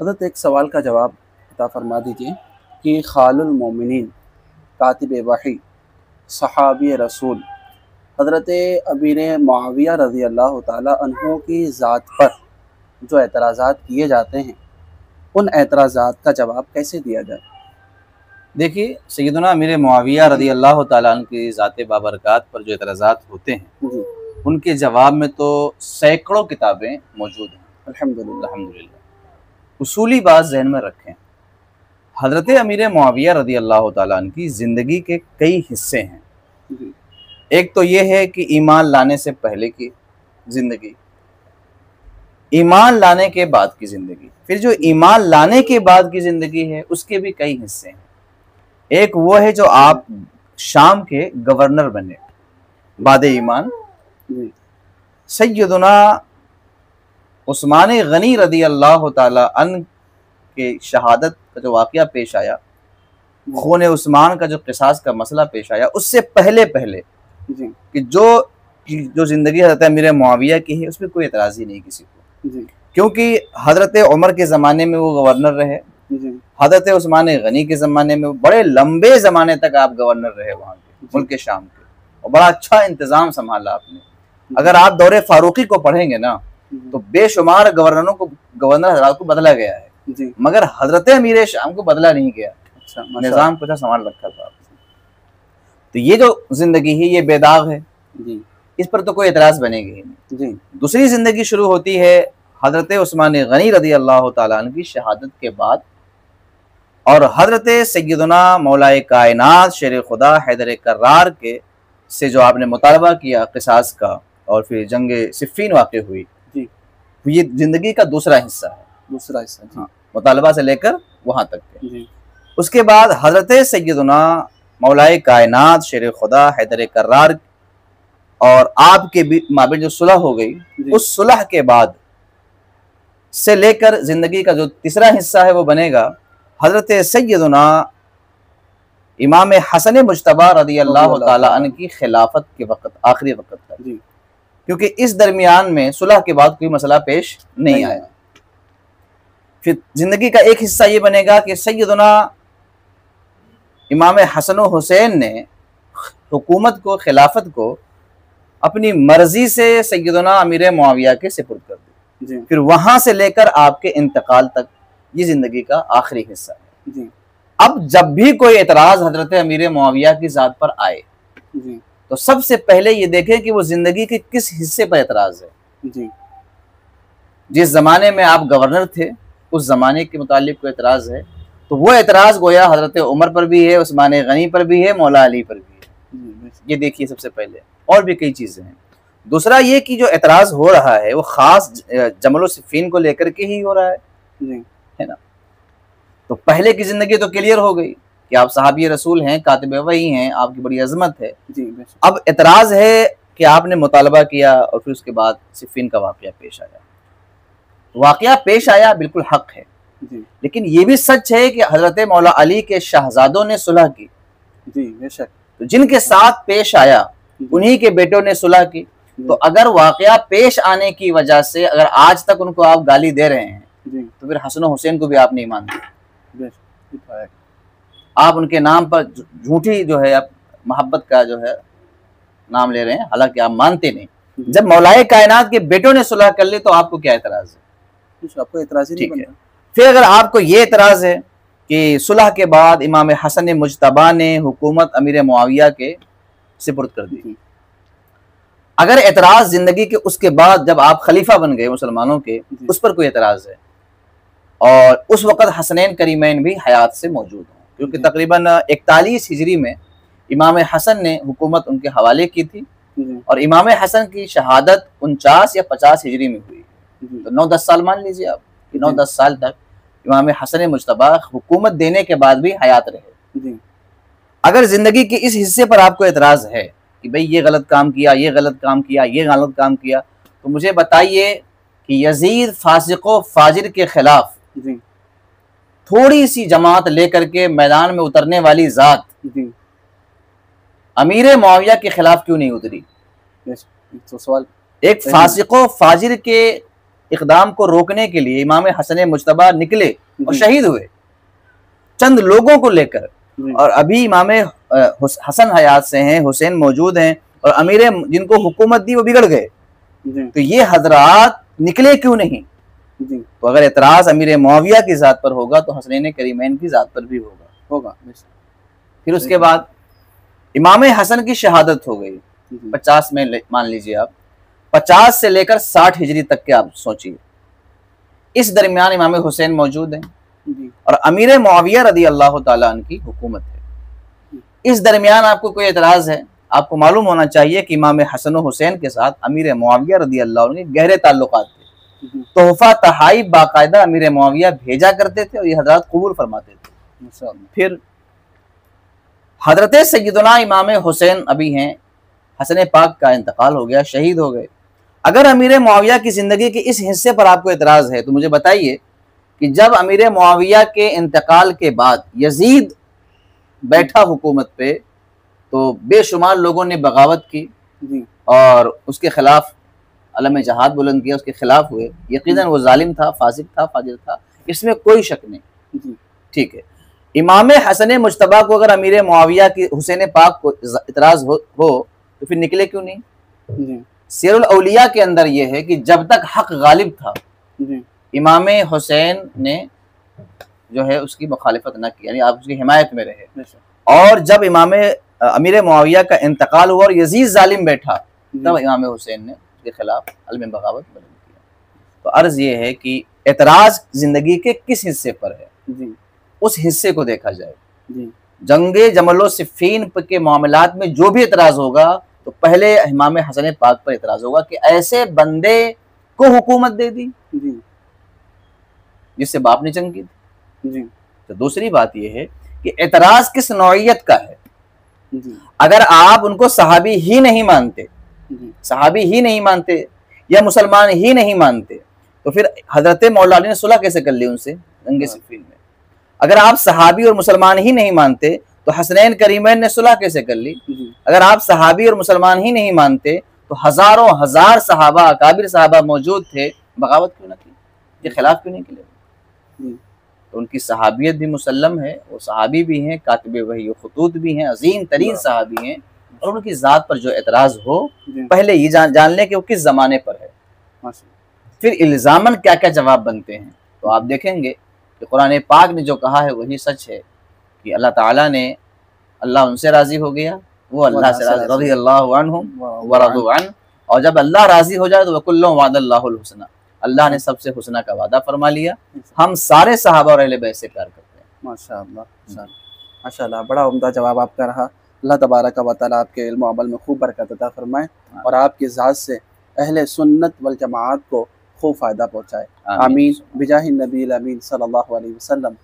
हज़रत एक सवाल का जवाब अता फरमा दीजिए कि खालुल मोमिनीन कातिब वही सहाबी रसूल हज़रत अमीर मुआविया रज़ी अल्लाह ताला अन्हु की ज़ात पर जो एतराज़ात किए जाते हैं, उन एतराज़ात का जवाब कैसे दिया जाए? देखिए, सैयदना अमीर मुआविया रज़ी अल्लाह ताला अन्हु की ज़ात बाबरकात पर जो एतराज़ात होते हैं, जी, उनके जवाब में तो सैकड़ों किताबें मौजूद हैं। अल्हम्दुलिल्लाह। अल्हम्दुलिल्लाह। उसूली बात ज़हन में रखें, हज़रत अमीर मुआविया रज़ी अल्लाह ताला अन्हु की ज़िंदगी के कई हिस्से हैं। जी, एक तो ये है कि ईमान लाने से पहले की ज़िंदगी, ईमान लाने के बाद की ज़िंदगी, फिर जो ईमान लाने के बाद की ज़िंदगी है, उसके भी कई हिस्से हैं। एक वो है जो आप शाम के गवर्नर बने बाद ईमान। जी, सैयदना उस्मान गनी रज़ी अल्लाह ताला अन्हु के शहादत का जो वाक़या पेश आया, खून उस्मान का जो क़िसास का मसला पेश आया, उससे पहले पहले जी, कि जो ज़िंदगी हज़रत अमीर मुआविया की है, उसमें कोई एतराज़ ही नहीं किसी को, जी, क्योंकि हज़रत उमर के ज़माने में वो गवर्नर रहे, जी, हज़रत उस्मान गनी के ज़माने में बड़े लंबे ज़माने तक आप गवर्नर रहे वहाँ के मुल्क शाम के, और बड़ा अच्छा इंतज़ाम संभाला आपने। अगर आप दौरे फारूकी को पढ़ेंगे ना, तो बेशुमार गवर्नर हज़रात को बदला गया है, जी, मगर हज़रत अमीर शाम को बदला नहीं गया। अच्छा, निज़ाम कुछ संभाल रखा था। तो ये जो ज़िंदगी है, ये बेदाग है, जी, इस पर तो कोई एतराज़ बनेगी ही नहीं। जी, दूसरी ज़िंदगी शुरू होती है हज़रत उस्मान गनी रज़ी अल्लाह ताला अन्हु की शहादत के बाद, और हज़रत सैयदना मौलाए कायनात शेर खुदा हैदर कर्रार के से जो आपने मुतालबा किया क़िसास का, और फिर जंग सिफ़ीन वाक़ हुई, जी, ये ज़िंदगी का दूसरा हिस्सा है। दूसरा हिस्सा, जी, हाँ, मुतालबा से लेकर वहाँ तक के। जी, उसके बाद हज़रत सैयदना मौलाए कायनात शेर खुदा हैदर कर्रार और आपके माबिन जो सुलह हो गई, उस सुलह के बाद से लेकर ज़िंदगी का जो तीसरा हिस्सा है, वो बनेगा हज़रत सैयदना इमाम हसन मुज्तबा रज़ी अल्लाह ताला अन्हु की खिलाफत के वक़्त, आखिरी वक़्त तक, क्योंकि इस दरमियान में सुलह के बाद कोई मसला पेश नहीं आया। फिर ज़िंदगी का एक हिस्सा ये बनेगा कि सैयदना इमाम हसन हुसैन ने हुकूमत को, खिलाफत को अपनी मर्जी से सैयदना अमीर मुआविया के सिपुर्द कर दी। फिर वहां से लेकर आपके इंतकाल तक ये जिंदगी का आखिरी हिस्सा है। जी, अब जब भी कोई एतराज हजरत अमीर मुआविया की जात पर आए, जी, तो सबसे पहले ये देखें कि वो जिंदगी के किस हिस्से पर एतराज है। जी, जिस जमाने में आप गवर्नर थे, उस जमाने के मुतालिक कोई एतराज है, तो वो एतराज गोया हजरत उमर पर भी है, उस्मान गनी पर भी है, मौला अली पर भी है। ये देखिए सबसे पहले, और भी कई चीजें हैं। दूसरा ये कि जो एतराज हो रहा है वो खास जमल सिफ़ीन को लेकर के ही हो रहा है ना। तो पहले की जिंदगी तो क्लियर हो गई कि आप सहाबी रसूल हैं, कातिब वही हैं, आपकी बड़ी अजमत है। अब एतराज है कि आपने मुतालबा किया और फिर उसके बाद सिफ़ीन का वाक़या पेश आया। वाक़या पेश आया, बिल्कुल हक है, लेकिन ये भी सच है कि हजरत मौला अली के शहजादों ने सुलह की, जी, बेशक, तो जिनके साथ पेश आया उन्हीं के बेटों ने सुलह की। तो अगर वाक़या पेश आने की वजह से अगर आज तक उनको आप गाली दे रहे हैं, तो फिर हसन हुसैन को भी आप नहीं मानते, आप उनके नाम पर झूठी जो है आप मोहब्बत का जो है नाम ले रहे हैं, हालांकि आप मानते नहीं। जब मौलाए कायनात के बेटों ने सुलह कर ली, तो आपको क्या एतराज है? आपको एतराज ही नहीं बनता। फिर अगर आपको ये एतराज है कि सुलह के बाद इमाम हसन मुज्तबा ने हुकूमत अमीर मुआविया के सिपुर्द कर दी, अगर एतराज जिंदगी के उसके बाद जब आप खलीफा बन गए मुसलमानों के, उस पर कोई एतराज है, और उस वक़्त हसनैन करीमैन भी हयात से मौजूद हैं, क्योंकि तकरीबन 41 हिजरी में इमाम हसन ने हुकूमत उनके हवाले की थी, और इमाम हसन की शहादत 49 या 50 हिजरी में हुई। तो 9-10 साल मान लीजिए आप कि 9-10 साल तक इमाम हसन मुज्तबा हुकूमत देने के बाद भी हयात रहे। अगर जिंदगी के इस हिस्से पर आपको एतराज है कि भाई ये गलत काम किया, ये गलत काम किया, ये गलत काम किया, तो मुझे बताइए कि यजीद फासिको फाजिर के खिलाफ थोड़ी सी जमात लेकर के मैदान में उतरने वाली जात अमीर मुआविया के खिलाफ क्यों नहीं उतरी? तो सवाल, एक फासिको फाजिर के इकदाम को रोकने के लिए इमाम हसन मुज्तबा निकले और जी। शहीद हुए चंद लोगों को लेकर। जी। और अभी इमाम हसन हयात से हैं, हुसैन मौजूद हैं, और अमीर जिनको हुकूमत दी वो बिगड़ गए। जी। तो ये हजरात निकले क्यों नहीं? जी। तो अगर एतराज अमीर मुआविया की ज़ात पर होगा तो हसनैन करीमैन की ज़ात पर भी होगा। फिर उसके बाद इमाम हसन की शहादत हो गई 50 में, मान लीजिए आप 50 से लेकर 60 हिजरी तक के आप सोचिए, इस दरमियान इमाम हुसैन मौजूद हैं जी। और अमीर मुआविया रदी अल्लाह ताला अन्हु की हुकूमत है। इस दरमियान आपको कोई एतराज़ है? आपको मालूम होना चाहिए कि इमाम हसन हुसैन के साथ अमीर मुआविया रदी अल्लाह अन्हु के गहरे ताल्लुकात थे। तोहफा तहाइफ बाकायदा अमीर मुआविया भेजा करते थे और ये हजरत कबूल फरमाते थे। फिर हजरत सैयदना इमाम हुसैन अभी हैं, हसन पाक का इंतकाल हो गया, शहीद हो गए। अगर अमीर मुआविया की ज़िंदगी के इस हिस्से पर आपको एतराज़ है तो मुझे बताइए कि जब अमीर मुआविया के इंतकाल के बाद यजीद बैठा हुकूमत पे तो बेशुमार लोगों ने बगावत की जी। और उसके खिलाफ अलम जहाद बुलंद किया, उसके खिलाफ हुए। यकीनन वो जालिम था, फासिक था, फाजिर था, इसमें कोई शक नहीं। ठीक है, इमाम हसन मुज्तबा को अगर अमीर मुआविया की हुसैन पाक को इतराज़ हो तो फिर निकले क्यों नहीं? सीरुल औलिया के अंदर यह है कि जब तक हक गालिब था इमाम हुसैन ने जो है उसकी मुखालिफत न की, यानी आप उसकी हिमायत में रहे। और जब इमाम अमीर मुआविया का इंतकाल हुआ और यजीद जालिम बैठा तब इमाम हुसैन ने उसके खिलाफ अलम बगावत बुलंद किया। तो अर्ज ये है कि एतराज़ जिंदगी के किस हिस्से पर है, उस हिस्से को देखा जाए। जंगे जमलो सिफ़ीन के मामलात में जो भी एतराज़ होगा तो पहले इमाम हसन पाक पर एतराज़ होगा कि ऐसे बंदे को हुकूमत दे दी जिससे बाप ने जंग की थी। तो दूसरी बात यह है कि एतराज़ किस नौइयत का है। अगर आप उनको सहाबी ही नहीं मानते या मुसलमान ही नहीं मानते तो फिर हजरत मौला अली ने सुलह कैसे कर ली उनसे जंगे सिफ़ीन में? अगर आप सहाबी और मुसलमान ही नहीं मानते तो हसनैन करीमैन ने सुलह कैसे कर ली? अगर आप सहाबी और मुसलमान ही नहीं मानते तो हजारों हजार सहाबा, अकाबिर सहाबा मौजूद थे, बगावत क्यों न की, ये खिलाफ क्यों नहीं किए? तो उनकी सहाबियत भी मुसल्लम है, वो सहाबी भी हैं, कातिब वही खुतूत भी हैं, अजीम तरीन सहाबी हैं। और उनकी ज़ात पर जो एतराज़ हो पहले ये जान लें कि वो किस ज़माने पर है, फिर इल्ज़ामन क्या क्या जवाब बनते हैं। तो आप देखेंगे कि कुरान पाक ने जो कहा है वही सच है कि अल्लाह ताला ने, अल्लाह उनसे राज़ी हो गया, वो अल्लाह से राज़ी, रज़ियल्लाहु अन्हुम व रज़ू अन। और जब अल्लाह राज़ी हो जाए तो वकुल्लुहुम वअदल्लाहुल हुस्ना, अल्लाह ने सबसे हुस्ना का वादा फरमा लिया। हम सारे सहाबा और अहले बैत से प्यार करते हैं। माशाअल्लाह, माशाअल्लाह, बड़ा उम्दा जवाब आपका रहा। अल्लाह तबारक व तआला आपके इल्म अमल में खूब बरकत अता फरमाए और आपकी ज़ात से अहले सुन्नत वल जमाअत को खूब फ़ायदा पहुँचाए। आमीन बिजाहि नबी अमीन सल्लल्लाहु अलैहि वसल्लम।